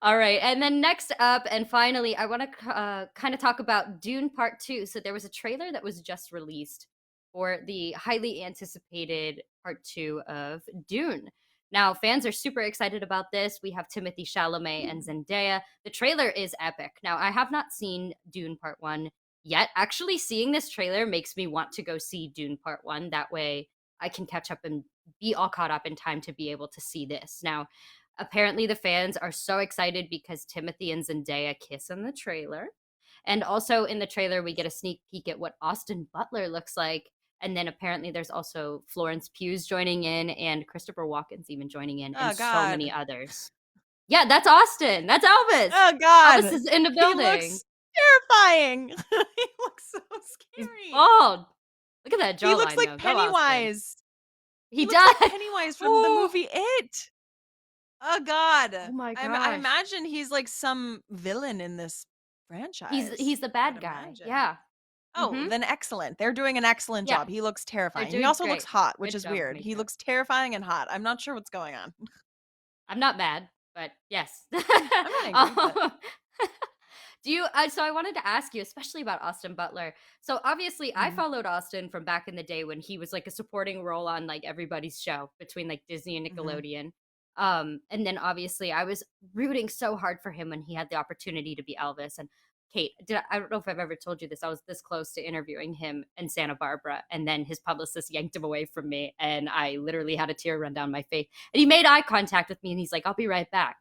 All right. And then next up, and finally, I want to kind of talk about Dune Part 2. So there was a trailer that was just released for the highly anticipated Part 2 of Dune. Now, fans are super excited about this. We have Timothee Chalamet and Zendaya. The trailer is epic. Now, I have not seen Dune Part 1 yet. Actually, seeing this trailer makes me want to go see Dune Part 1. That way, I can catch up and be all caught up in time to be able to see this. Now, apparently, the fans are so excited because Timothy and Zendaya kiss in the trailer. And also in the trailer, we get a sneak peek at what Austin Butler looks like. And then apparently there's also Florence Pugh's joining in and Christopher Walken's even joining in and Oh so many God. others. Yeah, that's Austin. That's Elvis. Oh Elvis God. is in the He building. looks terrifying. He looks so He's scary. bald. Look at that He looks jawline like though. Go Austin. Pennywise. He He looks like does. Pennywise from the Oh, movie It. Oh God. oh my I gosh. imagine he's like some villain in this franchise. He's the I would bad guy. imagine. Yeah. Oh, Mhm. then excellent. They're doing an excellent Yeah. job. He looks They're terrifying. He doing also looks great. hot, which Good is job with weird. He makeup. looks terrifying and hot. I'm not sure what's going on. I'm not mad, but yes. I'm not angry, but Um, do you so I wanted to ask you, especially about Austin Butler. So obviously I mhm, followed Austin from back in the day when he was like a supporting role on like everybody's show between like Disney and mhm. Nickelodeon. And then obviously I was rooting so hard for him when he had the opportunity to be Elvis. And Kate, I don't know if I've ever told you this. I was this close to interviewing him in Santa Barbara, and then his publicist yanked him away from me, and I literally had a tear run down my face. And he made eye contact with me, and he's like, "I'll be right back."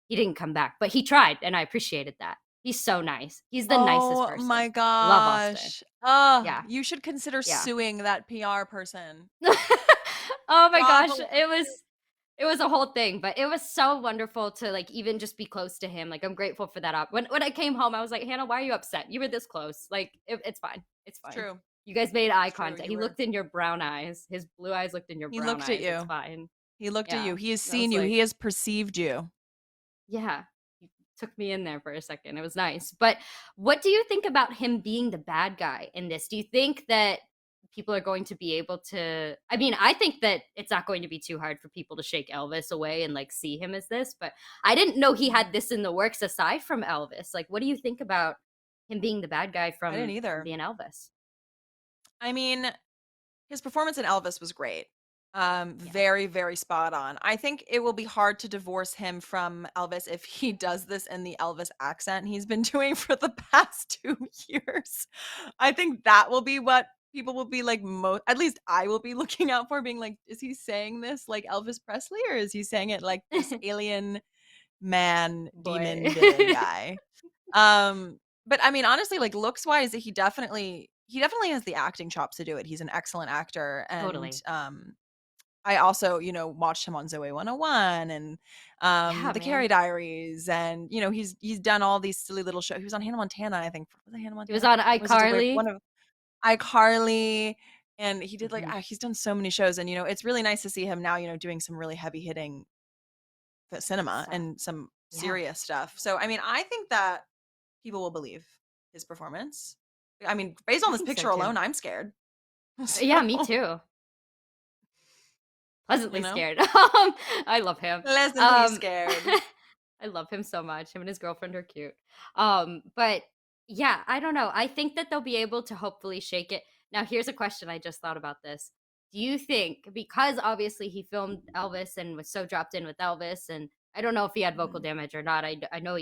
He didn't come back, but he tried, and I appreciated that. He's so nice. He's the nicest Oh person. my Love Austin. gosh. Oh, Yeah. you should consider Yeah. suing that PR person. Oh my Drop a gosh, lawsuit. it was a whole thing, but it was so wonderful to, like, even just be close to him. Like, I'm grateful for that when I came home, I was like, "Hannah, why are you upset? You were this close. Like, it's fine. It's It's fine. true. You guys made eye It's true. contact." You He were looked in your brown eyes. His blue eyes looked in your he brown looked at eyes. It's you. fine. He looked at you. Yeah. He has And I seen was you. like, He has perceived you. yeah. He took me in there for a second. It was nice. But what do you think about him being the bad guy in this? Do you think that people are going to be able to I mean, I think that it's not going to be too hard for people to shake Elvis away and like see him as this, but I didn't know he Mhm. had this in the works aside from Elvis. Like what do you think about him being the bad guy I didn't from either. being Elvis? I mean, his performance in Elvis was great. Yeah. Very, very spot on. I think it will be hard to divorce him from Elvis if he does this in the Elvis accent he's been doing for the past 2 years. I think that will be what people will be like at least I will be looking out for being like, is he saying this like Elvis Presley or is he saying it like this alien man Boy. demon villain guy? But I mean, honestly, like looks wise, he definitely has the acting chops to do it. He's an excellent actor, and Totally. I also, watched him on Zoe 101 and Yeah, The Carrie man. Diaries, and he's done all these silly little shows. He was on Hannah Montana, I think. Was it Hannah He was Montana? on Or was it one iCarly. of iCarly? And he did like Mhm. he's done so many shows, and it's really nice to see him now, doing some really heavy hitting cinema So, and some yeah, serious stuff. So I mean, I think that people will believe his performance. I mean, based on I this think so picture too. alone, I'm scared. Yeah, me So, too. you Pleasantly know, scared. I love him. pleasantly Um, scared. I love him so much. Him and his girlfriend are cute. But yeah, I don't know. I think that they'll be able to hopefully shake it. Now, here's a question I just thought about this. Do you think, because obviously he filmed Elvis and was so dropped in with Elvis, and I don't know if he had vocal Mhm. damage or not. I know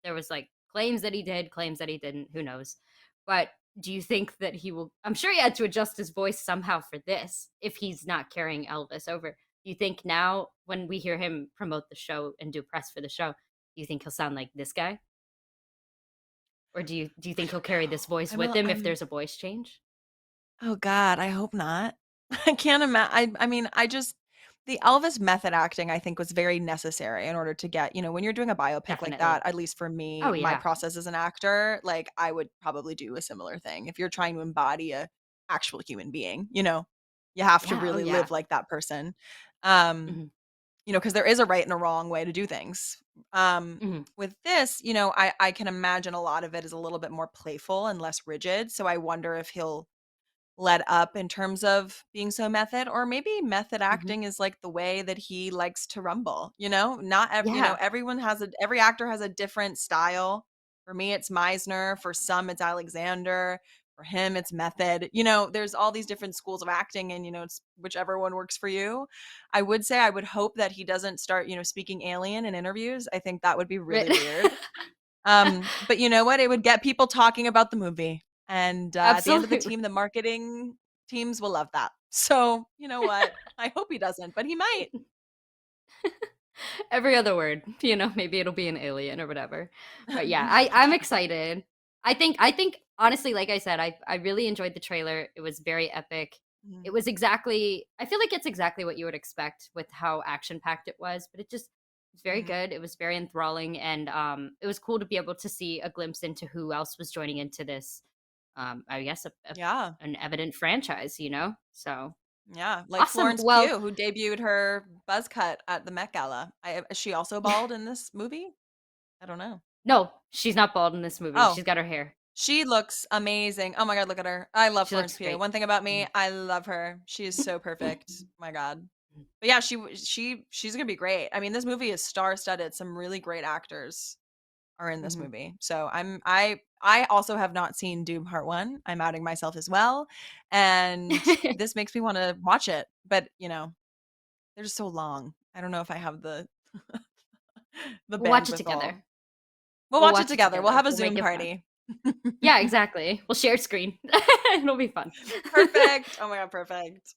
there was like claims that he did, claims that he didn't. Who knows? But do you think that he will? I'm sure he had to adjust his voice somehow for this if he's not carrying Elvis over. Do you think now when we hear him promote the show and do press for the show, do you think he'll sound like this guy? Or do you I think he'll don't carry this know. voice I'm with a, him if I'm there's a voice change? Oh god, I hope not. I can't imagine. I mean, the Elvis method acting I think was very necessary in order to get, when you're doing a biopic like Definitely. that, at least for me, Oh, my yeah. process as an actor, like I would probably do a similar thing. If you're trying to embody a actual human being, you have to Yeah, oh, really yeah. live like that person. Um, Mhm, because there is a right and a wrong way to do things. mhm. With this, I can imagine a lot of it is a little bit more playful and less rigid. So I wonder if he'll led up in terms of being so method, or maybe method Mhm. acting is like the way that he likes to rumble, you know? Not you know, Yeah. every actor has a different style. For me, it's Meisner, for some it's Alexander, for him it's method. You know, there's all these different schools of acting and it's whichever one works for you. I would say I would hope that he doesn't start, speaking alien in interviews. I think that would be really Right. weird. But you know what? It would get people talking about the movie, and, at the end of the Absolutely. team, the marketing teams will love that. So, you know what? I hope he doesn't, but he might. Every other word, maybe it'll be an alien or whatever. But yeah, I'm excited. I think honestly, like I said, I really enjoyed the trailer. It was very epic. It Mhm. was exactly I feel like it's exactly what you would expect with how action packed it was, but it just was very Mhm. good. It was very enthralling, and it was cool to be able to see a glimpse into who else was joining into this. I guess Yeah. an evident franchise, So Yeah, like awesome. Florence Well, Pugh, who debuted her buzz cut at the Met Gala. Is she also bald in this movie? I don't know. no, she's not bald in this movie. Oh, She's got her hair. she looks amazing. Oh my god, look at her. I love She Florence looks Pugh. great. One thing about me, Mhm. I love her. She is so perfect. My god. But yeah, she's gonna be great. I mean, this movie is star-studded. Some really great actors are in this Mhm. movie. So I also have not seen Doom Part 1. I'm outing myself as well. And this makes me want to watch it. But, they're just so long. I don't know if I have the the We'll watch it bandwidth together. all. We'll We'll watch it watch it together. We'll together. have a We'll make Zoom it fun. party. Yeah, exactly. We'll share screen. It'll be fun. Perfect. Oh my god, perfect.